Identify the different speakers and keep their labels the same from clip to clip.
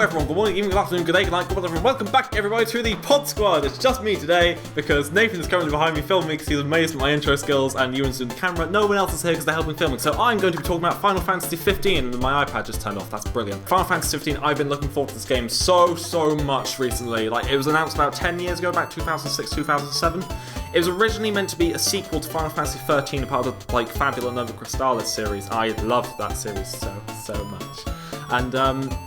Speaker 1: everyone, good morning, evening, good afternoon, good day, good night, good everyone. Welcome back everybody to the PodSquad. It's just me today because Nathan is currently behind me filming because he's amazed at my intro skills and Ewan's doing the camera. No one else is here because they're helping filming. So I'm going to be talking about Final Fantasy 15 and my iPad just turned off. That's brilliant. Final Fantasy 15, I've been looking forward to this game so much recently. Like, it was announced about 10 years ago, about 2006, 2007. It was originally meant to be a sequel to Final Fantasy 13, a part of the Fabula Nova Crystallis series. I loved that series so much. And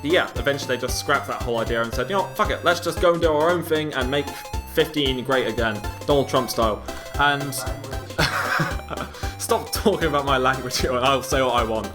Speaker 1: yeah, eventually they just scrapped that whole idea and said, you know what, fuck it, let's just go and do our own thing and make 15 great again, Donald Trump style. And stop talking about my language here and I'll say what I want.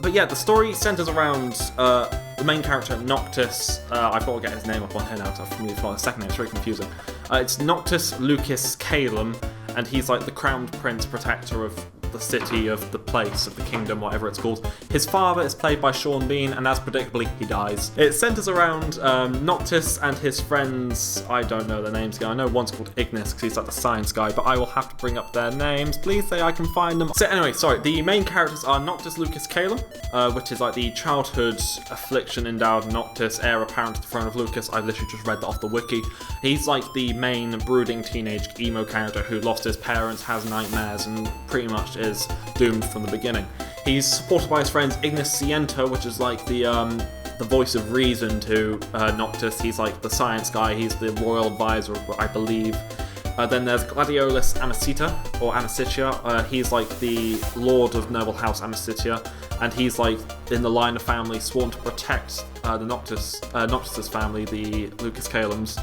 Speaker 1: But yeah, the story centers around the main character, Noctis. I've got to get his name up on here now because I've familiar for a second name, it's very confusing. It's Noctis Lucas Calum, and he's like the crowned prince protector of the city, of the place, of the kingdom, whatever it's called. His father is played by Sean Bean, and as predictably, he dies. It centers around Noctis and his friends. I don't know their names again. I know one's called Ignis, because he's like the science guy, but I will have to bring up their names. Please say I can find them. So anyway, sorry, the main characters are Noctis Lucas Calum, which is like the childhood affliction-endowed Noctis, heir apparent to the throne of Lucas. I've literally just read that off the wiki. He's like the main brooding teenage emo character who lost his parents, has nightmares, and pretty much is doomed from the beginning. He's supported by his friends Ignis Sienta, which is like the voice of reason to Noctis. He's like the science guy, he's the royal advisor, I believe. Then there's Gladiolus Amicitia, or Amicitia. He's like the lord of noble house Amicitia, and he's like in the line of family sworn to protect the Noctis's family, the Lucas Calums.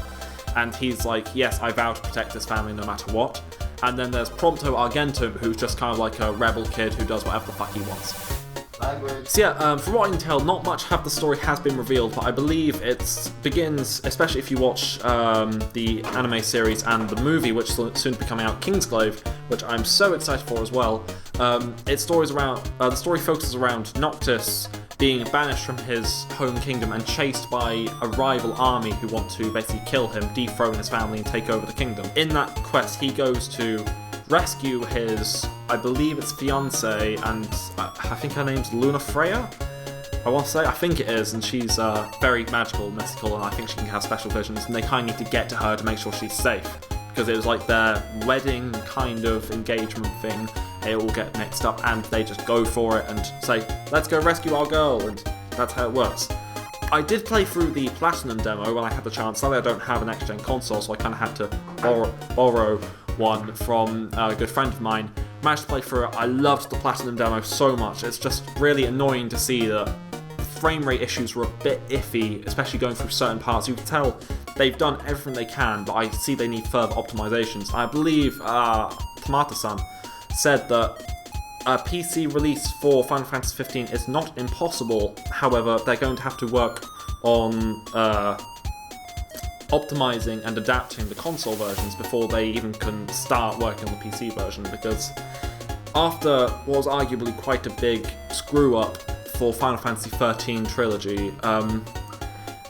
Speaker 1: And he's like, yes, I vow to protect this family no matter what. And then there's Prompto Argentum, who's just kind of like a rebel kid who does whatever the fuck he wants.
Speaker 2: Language.
Speaker 1: So yeah, from what I can tell, not much of the story has been revealed, but I believe it begins, especially if you watch the anime series and the movie, which is soon to be coming out, Kingsglaive, which I'm so excited for as well. The story focuses around Noctis being banished from his home kingdom and chased by a rival army who want to basically kill him, dethrone his family, and take over the kingdom. In that quest, he goes to rescue his, I believe it's fiancée, and I think her name's Luna Freya? I think it is, and she's very magical and mystical, and I think she can have special visions, and they kind of need to get to her to make sure she's safe, because it was like their wedding kind of engagement thing. They all get mixed up and they just go for it and say, let's go rescue our girl, and that's how it works. I did play through the Platinum demo when I had the chance. Sadly I don't have an next-gen console, so I kind of had to borrow one from a good friend of mine. Managed to play through it. I loved the Platinum demo so much. It's just really annoying to see that frame rate issues were a bit iffy, especially going through certain parts. You can tell they've done everything they can, but I see they need further optimizations. I believe Tamata-san said that a PC release for Final Fantasy 15 is not impossible. However, they're going to have to work on optimizing and adapting the console versions before they even can start working on the PC version, because after what was arguably quite a big screw up for Final Fantasy 13 trilogy,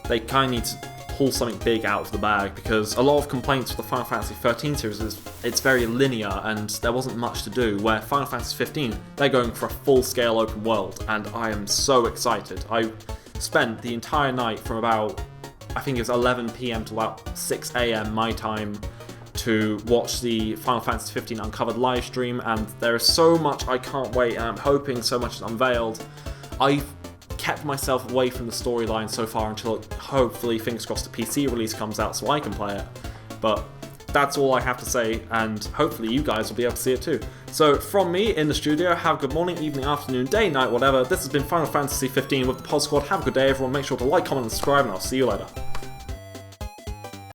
Speaker 1: they kind of need to pull something big out of the bag, because a lot of complaints with the Final Fantasy 13 series is it's very linear and there wasn't much to do, where Final Fantasy 15, they're going for a full-scale open world, and I am so excited. I spent the entire night from about, I think it was 11 PM to about 6 AM my time to watch the Final Fantasy 15 Uncovered live stream, and there is so much I can't wait, and I'm hoping so much is unveiled. I've kept myself away from the storyline so far until hopefully, fingers crossed, the PC release comes out so I can play it. But that's all I have to say, and hopefully you guys will be able to see it too. So from me in the studio, have a good morning, evening, afternoon, day, night, whatever. This has been Final Fantasy 15 with the PodSquad. Have a good day everyone, make sure to like, comment and subscribe, and I'll see you later.